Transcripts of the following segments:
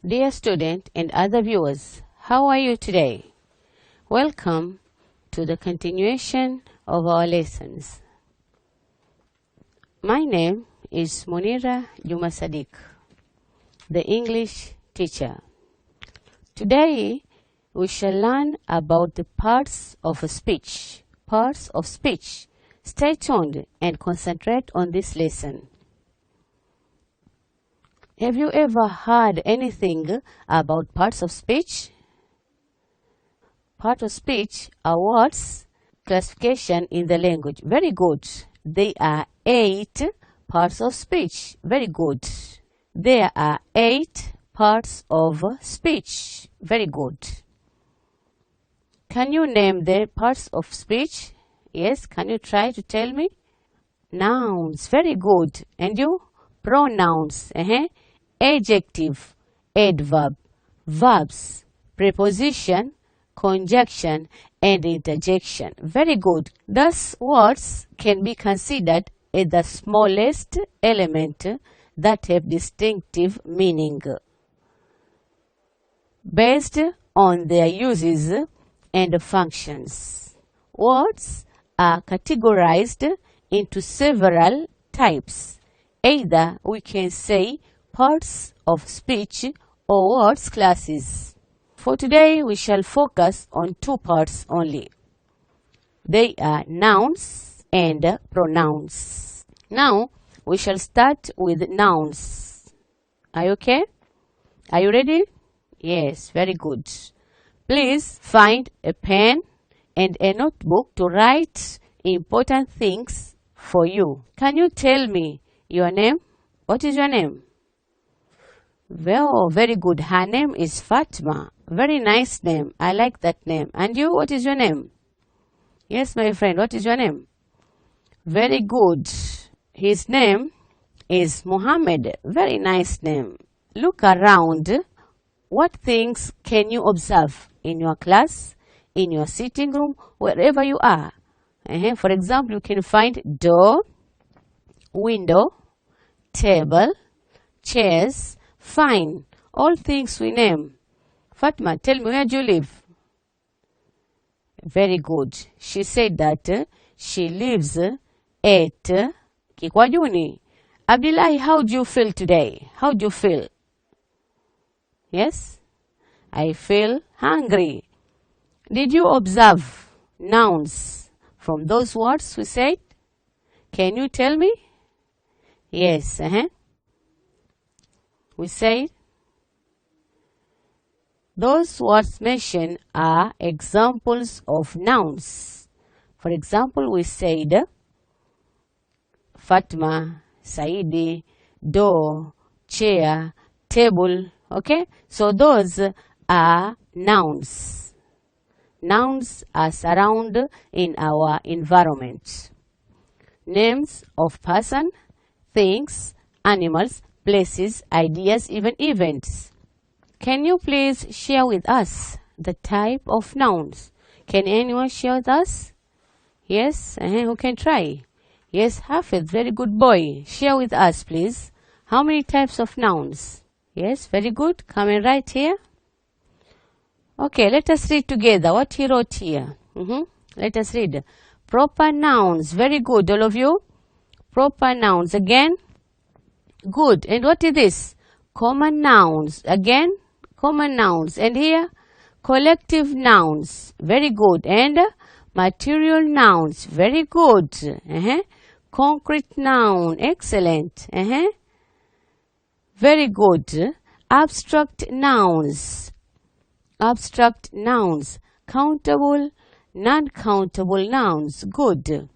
Dear student and other viewers, how are you today? Welcome to the continuation of our lessons. My name is Munira Juma Sadiq, the English teacher. Today we shall learn about the parts of a speech. Parts of speech. Stay tuned and concentrate on this lesson. Have you ever heard anything about parts of speech? Parts of speech are words classification in the language. Very good. There are 8 parts of speech. Very good. There are 8 parts of speech. Very good. Can you name the parts of speech? Yes, can you try to tell me? Nouns. Very good. And you? Pronouns. Adjective, adverb, verbs, preposition, conjunction, and interjection. Very good. Thus, words can be considered as the smallest element that have distinctive meaning based on their uses and functions. Words are categorized into several types. Either we can say parts of speech or words classes. For today, we shall focus on 2 parts only. They are nouns and pronouns. Now, we shall start with nouns. Are you okay? Are you ready? Yes, very good. Please find a pen and a notebook to write important things for you. Can you tell me your name? What is your name? Well, very good. Her name is Fatma. Very nice name. I like that name. And you, what is your name? Yes, my friend, what is your name? Very good. His name is Muhammad. Very nice name. Look around. What things can you observe in your class, in your sitting room, wherever you are? For example, you can find door, window, table, chairs. Fine. All things we name. Fatma, tell me, where do you live? Very good. She said that she lives at Kikwajuni. Abdullahi, how do you feel today? How do you feel? Yes? I feel hungry. Did you observe nouns from those words we said? Can you tell me? Yes. We say those words mentioned are examples of nouns. For example, we said Fatma, Saidi, door, chair, table. Okay, so those are nouns. Nouns are surrounded in our environment. Names of person, things, animals, places, ideas, even events. Can you please share with us the type of nouns? Can anyone share with us? Yes? Who can try? Yes, Hafid, very good boy. Share with us, please. How many types of nouns? Yes, very good. Come and write here. Okay, let us read together what he wrote here. Let us read. Proper nouns. Very good, all of you. Proper nouns. Again. Good. And what is this? Common nouns. Again, common nouns. And here, collective nouns. Very good. And material nouns. Very good. Concrete noun. Excellent. Very good. Abstract nouns. Abstract nouns. Countable, non-countable nouns. Good.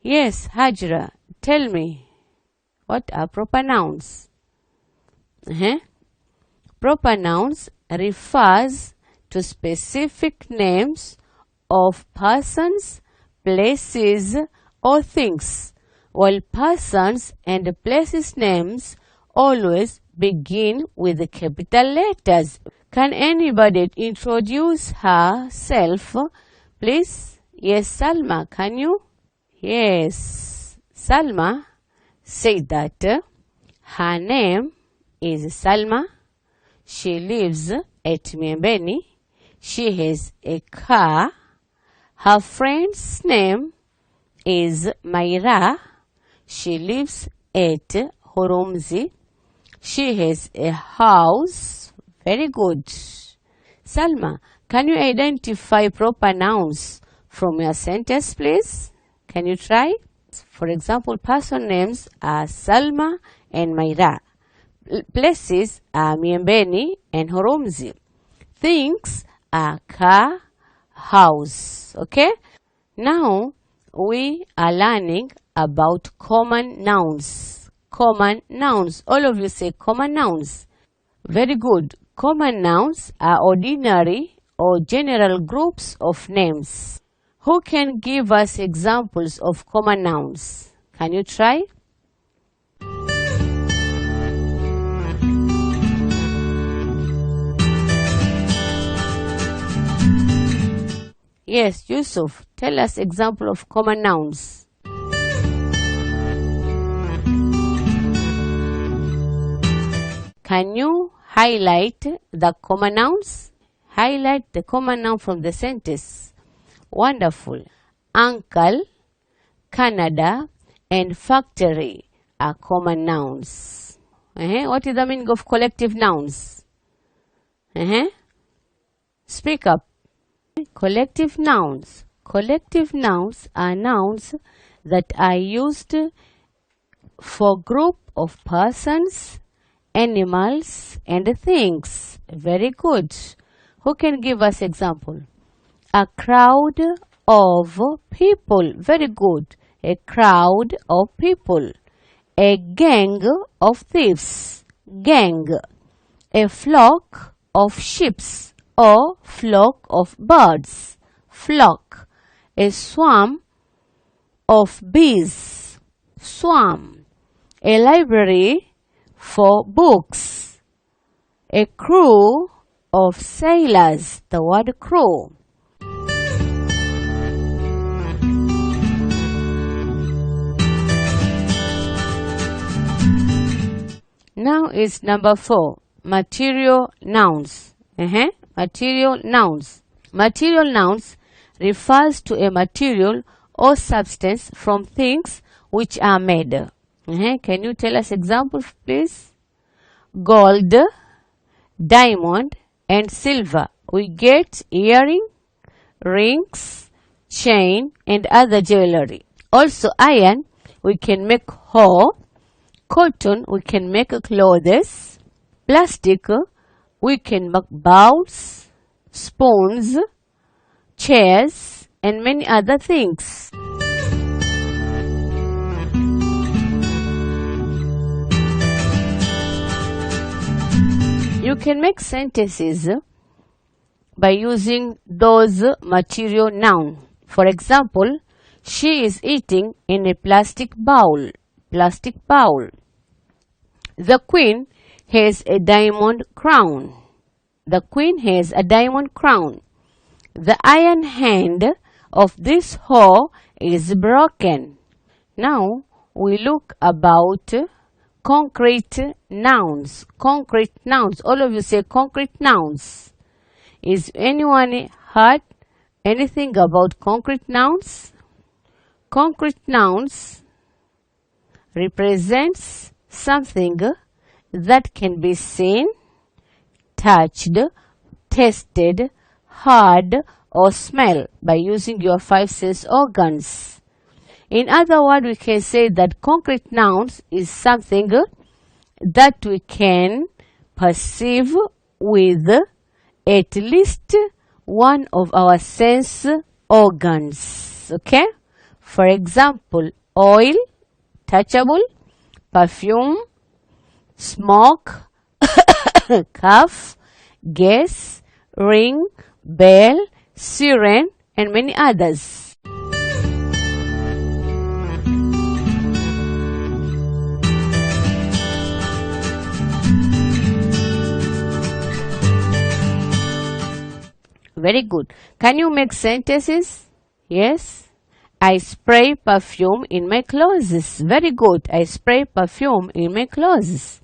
Yes, Hajra, tell me, what are proper nouns? Proper nouns refers to specific names of persons, places, or things, while persons and places names always begin with the capital letters. Can anybody introduce herself, please? Yes, Salma, can you? Yes, Salma said that her name is Salma. She lives at Miembeni. She has a car. Her friend's name is Maira. She lives at Horomzi. She has a house. Very good. Salma, can you identify proper nouns from your sentence, please? Can you try? For example, person names are Salma and Maira. Places are Miembeni and Horomzi. Things are car, house. Okay? Now we are learning about common nouns. Common nouns. All of you say common nouns. Very good. Common nouns are ordinary or general groups of names. Who can give us examples of common nouns? Can you try? Yes, Yusuf, tell us example of common nouns. Can you highlight the common nouns? Highlight the common noun from the sentence. Wonderful. Uncle, Canada, and factory are common nouns. What is the meaning of collective nouns? Speak up. Collective nouns. Collective nouns are nouns that are used for group of persons, animals, and things. Very good. Who can give us example? A crowd of people. Very good. A crowd of people. A gang of thieves. Gang. A flock of sheep or flock of birds. Flock. A swarm of bees. Swarm. A library for books. A crew of sailors. The word crew. Now is number 4. Material nouns. Material nouns. Material nouns refers to a material or substance from things which are made. Can you tell us examples, please? Gold, diamond, and silver. We get earring, rings, chain, and other jewelry. Also iron, we can make hoe. Cotton, we can make clothes. Plastic, we can make bowls, spoons, chairs, and many other things. You can make sentences by using those material nouns. For example, she is eating in a plastic bowl. Plastic bowl. The queen has a diamond crown. The queen has a diamond crown. The iron hand of this hoe is broken. Now we look about concrete nouns. Concrete nouns. All of you say concrete nouns. Is anyone heard anything about concrete nouns? Concrete nouns represents something that can be seen, touched, tasted, heard, or smell by using your 5 sense organs. In other words, we can say that concrete nouns is something that we can perceive with at least one of our sense organs. Okay? For example, oil, touchable, perfume, smoke, cough, gas, ring, bell, siren, and many others. Very good. Can you make sentences? Yes. I spray perfume in my clothes. Very good. I spray perfume in my clothes.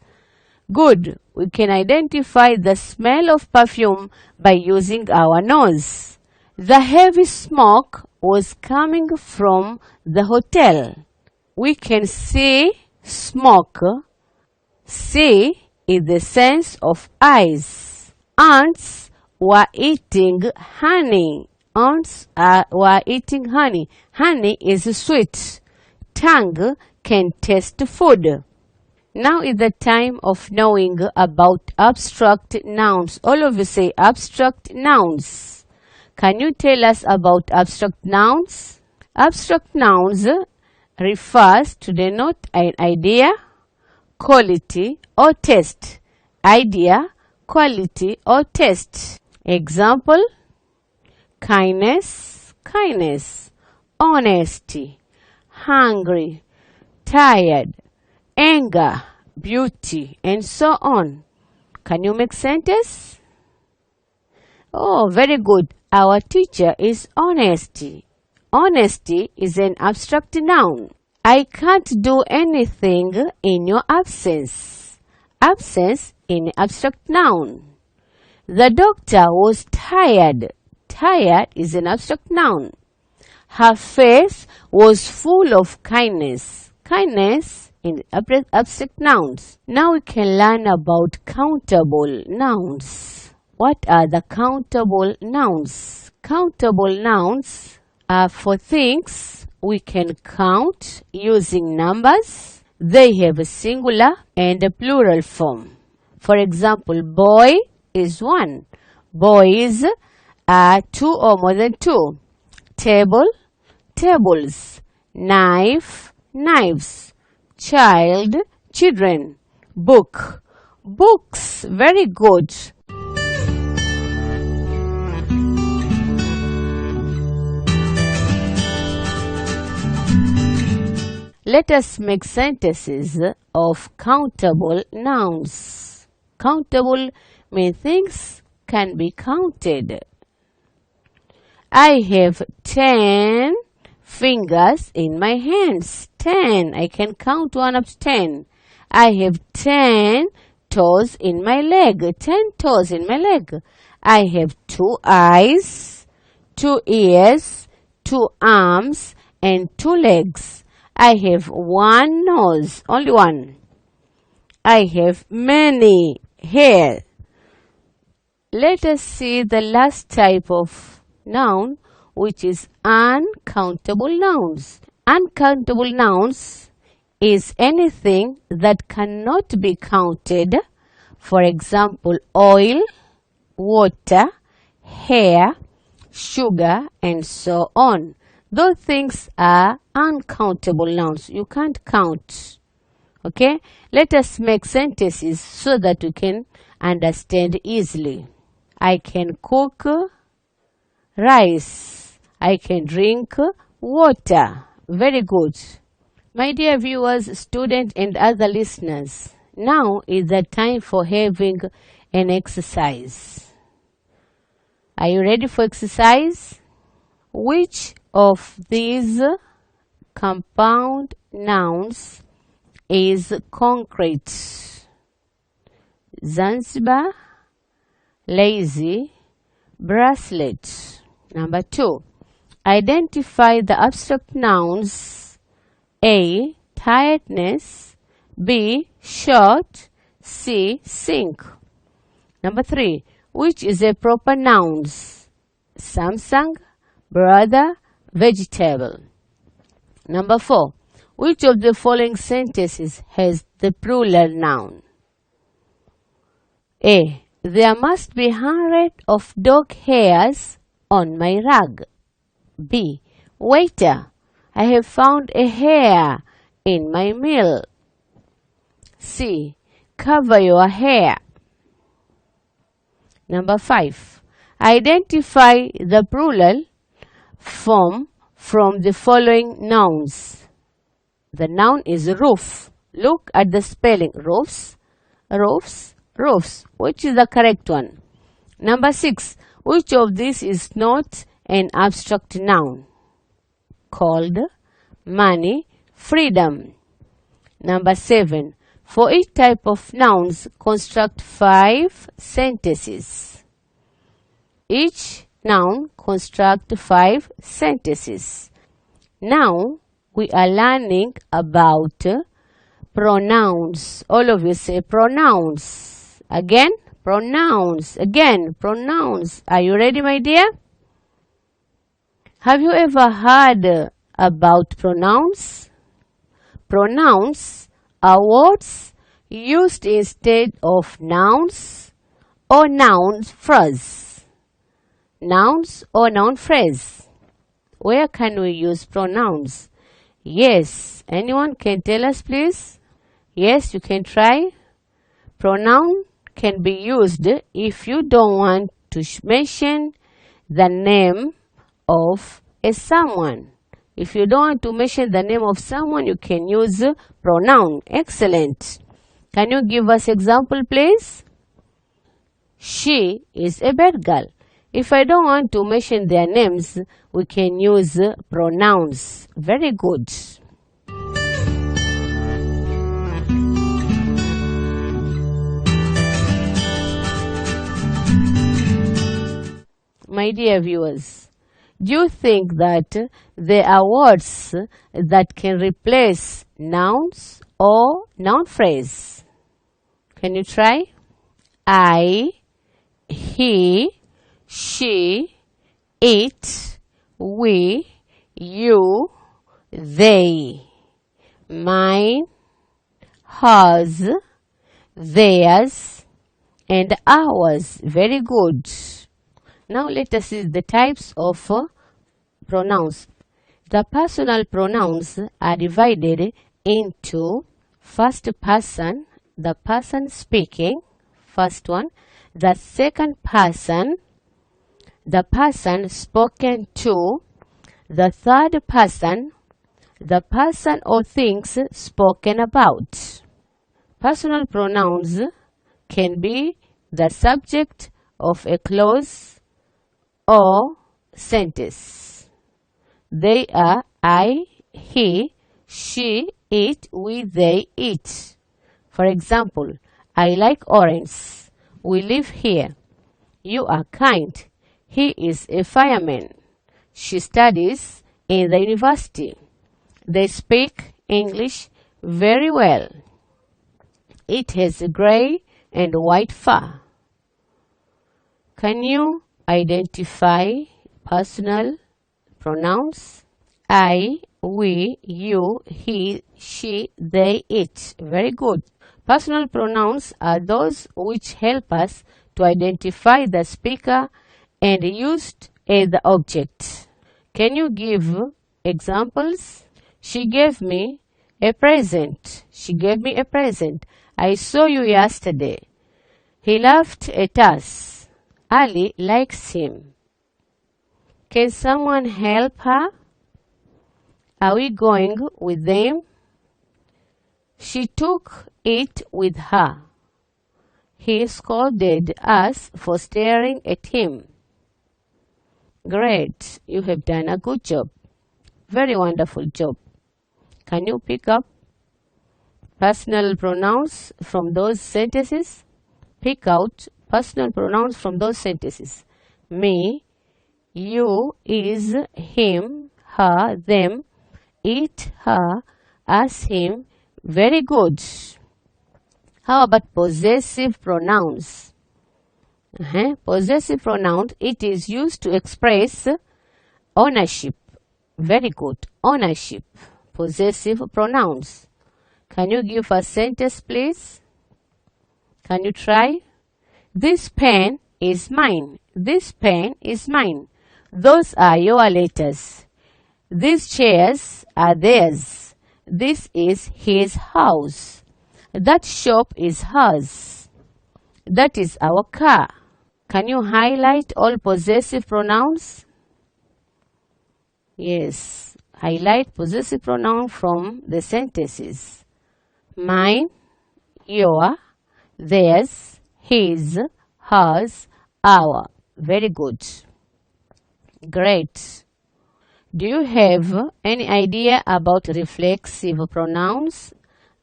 Good. We can identify the smell of perfume by using our nose. The heavy smoke was coming from the hotel. We can see smoke. See in the sense of eyes. Ants were eating honey. Were eating honey. Honey is sweet. Tongue can taste food. Now is the time of knowing about abstract nouns. All of you say abstract nouns. Can you tell us about abstract nouns? Abstract nouns refers to denote an idea, quality or taste. Idea, quality or taste. Example: kindness, kindness. Honesty, hungry, tired, anger, beauty, and so on. Can you make sentence? Oh, very good. Our teacher is honesty. Honesty is an abstract noun. I can't do anything in your absence. Absence in abstract noun. The doctor was tired. Tired is an abstract noun. Her face was full of kindness. Kindness in abstract nouns. Now we can learn about countable nouns. What are the countable nouns? Countable nouns are for things we can count using numbers. They have a singular and a plural form. For example, boy is one. Boys are two or more than two. Table, tables. Knife, knives. Child, children. Book, books. Very good. Let us make sentences of countable nouns. Countable means things can be counted. I have 10 fingers in my hands. 10. I can count 1 up to 10. I have 10 toes in my leg. 10 toes in my leg. I have 2 eyes, 2 ears, 2 arms, and 2 legs. I have 1 nose, only 1. I have many hair. Let us see the last type of noun, which is uncountable nouns. Uncountable nouns is anything that cannot be counted. For example, oil, water, hair, sugar, and so on. Those things are uncountable nouns. You can't count. Okay? Let us make sentences so that we can understand easily. I can cook rice. I can drink water. Very good. My dear viewers, students, and other listeners, now is the time for having an exercise. Are you ready for exercise? Which of these compound nouns is concrete? Zanzibar, lazy, bracelet. Number 2. Identify the abstract nouns. A. Tiredness. B. Short. C. Sink. Number 3. Which is a proper nouns? Samsung, brother, vegetable. Number 4. Which of the following sentences has the plural noun? A. There must be 100 of dog hairs on my rug. B. Waiter, I have found a hair in my meal. C. Cover your hair. Number 5. Identify the plural form from the following nouns. The noun is roof. Look at the spelling. Roofs, roofs, roofs. Which is the correct one? Number 6. Which of these is not an abstract noun? called money, freedom. Number 7. For each type of nouns, construct 5 sentences. Each noun construct 5 sentences. Now we are learning about pronouns. All of you say pronouns. Again, pronouns. Again, pronouns. Are you ready, my dear? Have you ever heard about pronouns? Pronouns are words used instead of nouns or noun phrase. Nouns or noun phrase. Where can we use pronouns? Yes, anyone can tell us, please? Yes, you can try. Pronoun can be used if you don't want to mention the name of a someone. If you don't want to mention the name of someone, you can use pronoun. Excellent. Can you give us example, please? She is a bad girl. If I don't want to mention their names, we can use pronouns. Very good. My dear viewers, do you think that there are words that can replace nouns or noun phrase? Can you try? I, he, she, it, we, you, they, mine, hers, theirs, and ours. Very good. Now let us see the types of pronouns. The personal pronouns are divided into first person, the person speaking, first one, the second person, the person spoken to, the third person, the person or things spoken about. Personal pronouns can be the subject of a clause or sentence. They are I, he, she, it, we, they, it. For example, I like orange. We live here. You are kind. He is a fireman. She studies in the university. They speak English very well. It has gray and white fur. Can you identify personal pronouns? I, we, you, he, she, they, it. Very good. Personal pronouns are those which help us to identify the speaker and used as the object. Can you give examples? She gave me a present. She gave me a present. I saw you yesterday. He laughed at us. Ali likes him. Can someone help her? Are we going with them? She took it with her. He scolded us for staring at him. Great, you have done a good job. Very wonderful job. Can you pick up personal pronouns from those sentences? Pick out personal pronouns from those sentences. Me, you, is, him, her, them, it, her, us, him. Very good. How about possessive pronouns? Possessive pronouns, it is used to express ownership. Very good. Ownership. Possessive pronouns. Can you give a sentence, please? Can you try? This pen is mine. This pen is mine. Those are your letters. These chairs are theirs. This is his house. That shop is hers. That is our car. Can you highlight all possessive pronouns? Yes. Highlight possessive pronoun from the sentences. Mine, your, theirs, his, hers, our. Very good. Great. Do you have any idea about reflexive pronouns?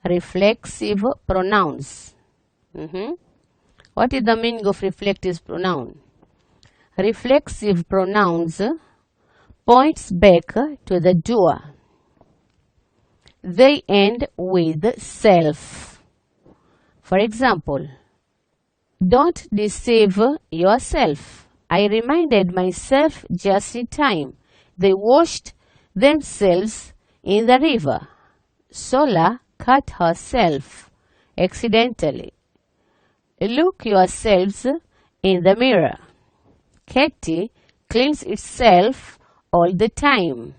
Reflexive pronouns. What is the meaning of reflexive pronoun? Reflexive pronouns points back to the doer. They end with self. For example, don't deceive yourself. I reminded myself just in time. They washed themselves in the river. Sola cut herself accidentally. Look yourselves in the mirror. Katie cleans itself all the time.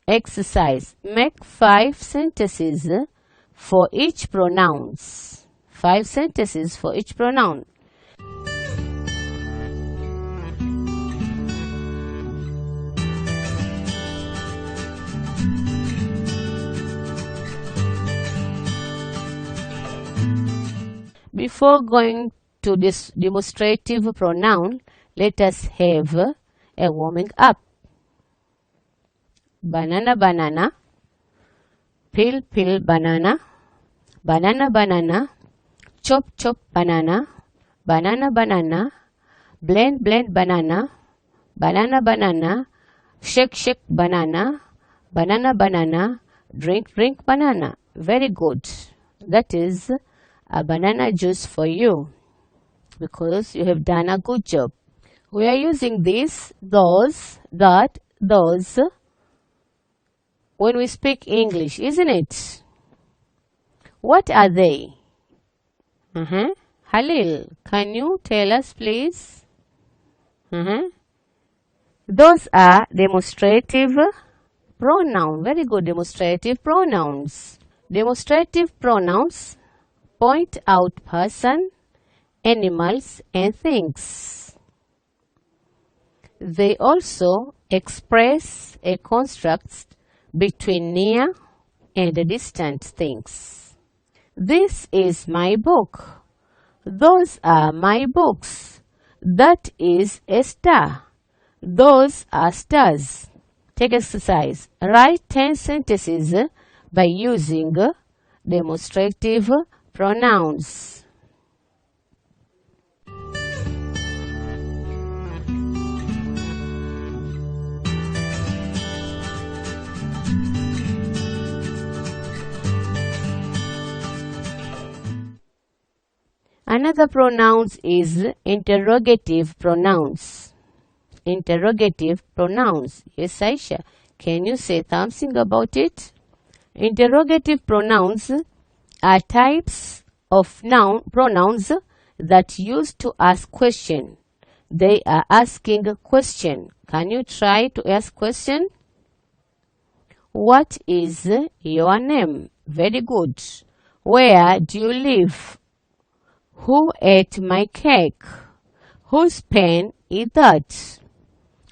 Exercise. Make 5 sentences for each pronouns. 5 sentences for each pronoun. Before going to this demonstrative pronoun, let us have a warming up. Banana, banana. Peel, peel, banana. Banana, banana. Chop, chop, banana. Banana, banana. Blend, blend, banana. Banana, banana. Shake, shake, banana. Banana, banana. Drink, drink, banana. Very good. That is a banana juice for you because you have done a good job. We are using this, those, that, those when we speak English, isn't it? What are they? Halil, can you tell us, please? Those are demonstrative pronouns. Very good, demonstrative pronouns. Demonstrative pronouns point out person, animals, and things. They also express a construct between near and distant things. This is my book. Those are my books. That is a star. Those are stars. Take exercise. Write 10 sentences by using demonstrative pronouns. Another pronouns is interrogative pronouns. Interrogative pronouns. Yes, Aisha. Can you say something about it? Interrogative pronouns are types of pronouns that use to ask question. They are asking a question. Can you try to ask question? What is your name? Very good. Where do you live? Who ate my cake? Whose pen is that?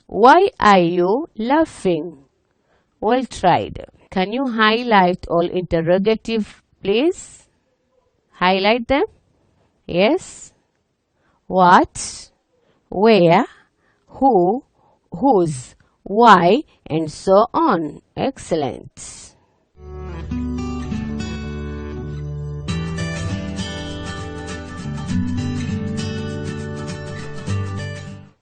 Why are you laughing? Well tried. Can you highlight all interrogative, please? Highlight them. Yes. What? Where? Who? Whose? Why? And so on. Excellent.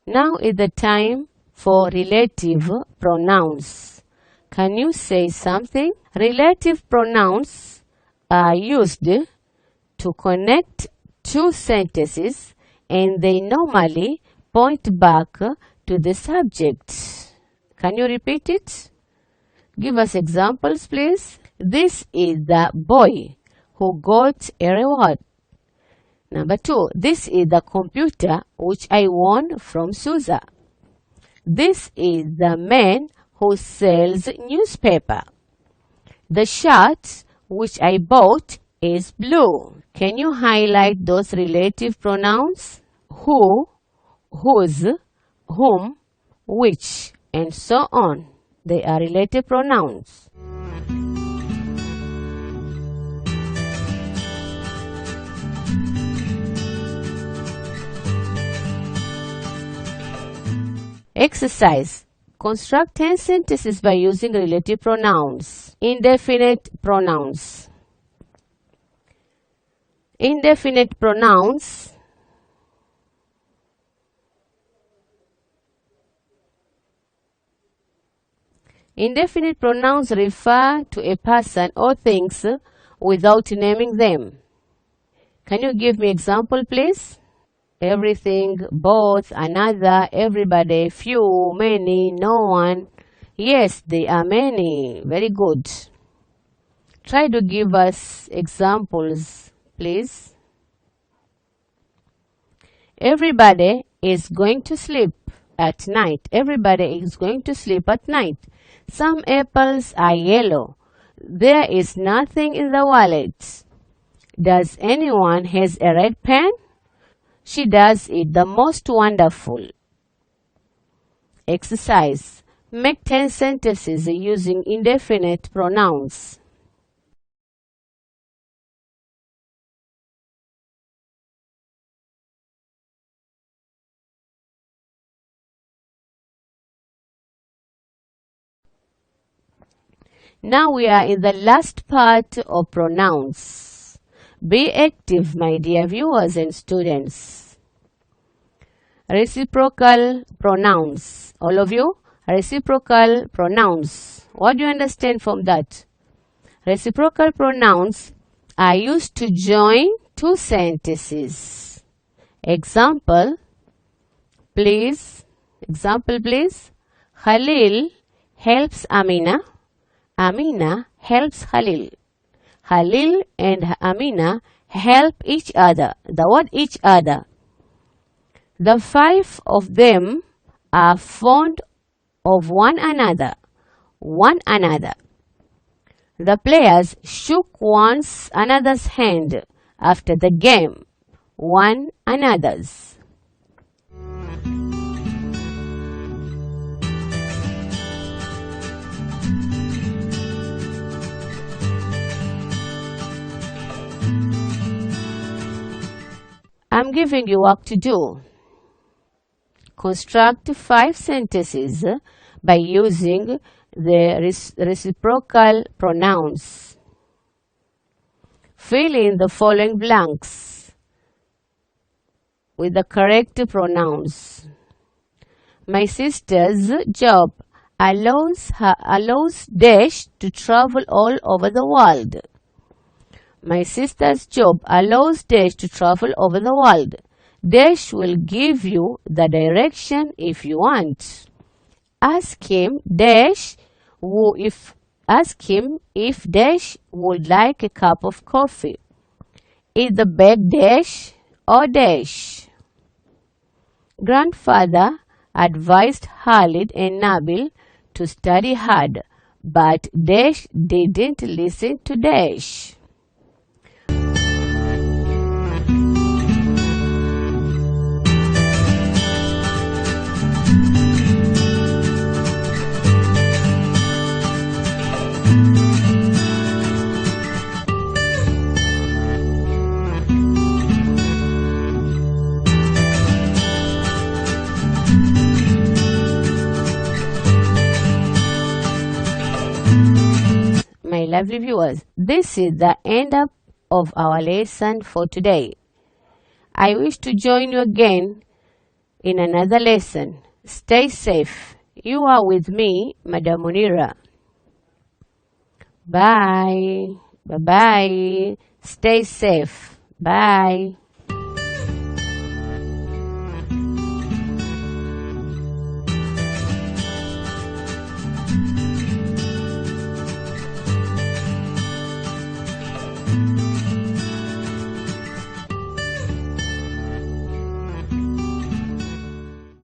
Now is the time for relative pronouns. Can you say something? Relative pronouns are used to connect two sentences and they normally point back to the subject. Can you repeat it? Give us examples, please. This is the boy who got a reward. Number 2, this is the computer which I won from Susa. This is the man who sells newspaper. The shirt which I bought is blue. Can you highlight those relative pronouns? Who, whose, whom, which, and so on. They are relative pronouns. Exercise. Construct 10 sentences by using relative pronouns. Indefinite pronouns. Indefinite pronouns. Indefinite pronouns refer to a person or things without naming them. Can you give me example, please? Everything, both, another, everybody, few, many, no one. Yes, there are many. Very good. Try to give us examples, please. Everybody is going to sleep at night. Everybody is going to sleep at night. Some apples are yellow. There is nothing in the wallet. Does anyone has a red pen? She does it the most wonderful. Exercise. Make 10 sentences using indefinite pronouns. Now we are in the last part of pronouns. Be active, my dear viewers and students. Reciprocal pronouns. All of you? Reciprocal pronouns. What do you understand from that? Reciprocal pronouns are used to join two sentences. Example, please. Example, please. Khalil helps Amina. Amina helps Khalil. Khalil and Amina help each other. The word each other. The five of them are fond of one another. One another. The players shook one another's hand after the game. One another's. I'm giving you work to do. Construct 5 sentences by using the reciprocal pronouns. Fill in the following blanks with the correct pronouns. My sister's job allows Dash to travel all over the world. My sister's job allows Dash to travel over the world. Dash will give you the direction if you want. Ask him if Dash would like a cup of coffee. Is the bag Dash or Dash? Grandfather advised Khalid and Nabil to study hard, but Dash didn't listen to Dash. My lovely viewers, this is the end of our lesson for today. I wish to join you again in another lesson. Stay safe. You are with me, Madam Munira. Bye. Bye-bye. Stay safe. Bye.